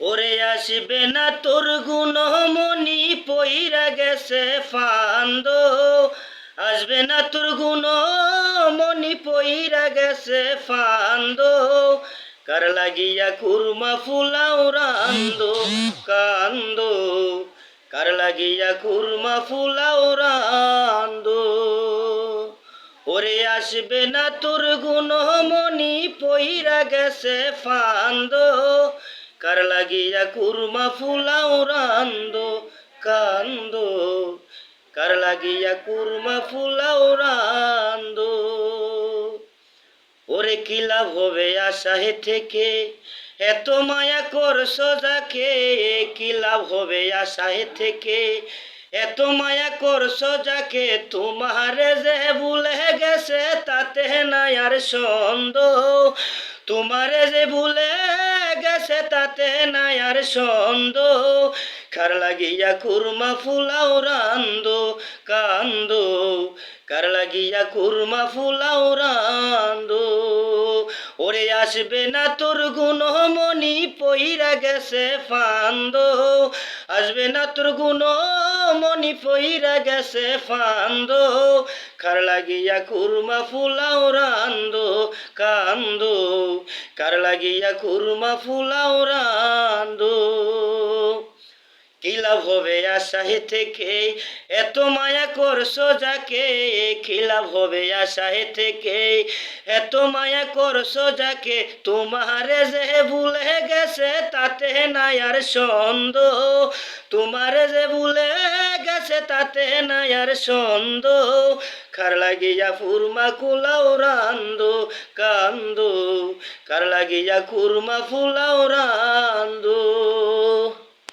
ওরে আসবে না তোর গুণমণি পইরা গেছে ফান্দ, আসবে না তোর গুণমণি পইরা গেছে ফান্দ, কার লাগিয়া কুরমা ফুলাও রান্দ কান্দ, কার লাগিয়া কুরমা ফুলাও রান্দ। ওরে আসবে না তোর গুণমণি পইরা গেছে ফান্দ, কার লাগিয়া কুরমা ফুলাও রান্দ কান্দ, কার লাগিয়া কুরমা ফুলাও রান্দ। ওরে কি লাভ হবে আশাহে থেকে, এত মায়া করছো যাকে, কি লাভ হবে আশাহে থেকে, এত মায়া করছো যাকে, তোমারে যে ভুলে গেছে তাতে নাই আর সন্দেহ, তোমারে যে ভুলে গেছে তাতে নাই আর সন্দেহ, কার লাগিয়া কুরমা ফুলাও রান্দ কান্দ, কার লাগিয়া কুরমা ফুলাও রান্দ। ওরে আসবে না তোর গুণমণি পইরা গেছে ফান্দ, আসবে না তোর গুণমণি পইরা গেছে ফান্দ, কার লাগিয়া কুরমা ফুলাও রান্দ কান্দ, কার লাগিয়া কুরমা ফুলাও রান্দ। কি লাভ হবে আশাহে থেকে, এত মায়া করছো যাকে, কি লাভ হবে আশাহে থেকে, এত মায়া করছো যাকে, তোমারে যে ভুলে গেছে তাতে নাই আর সন্দেহ, তোমারে যে ভুলে গেছে তাতে নাই আর সন্দেহ, কার লাগিয়া কুরমা কুলাও রান্দ কান্দ, কার লাগিয়া কুরমা ফুলাও রান্দ।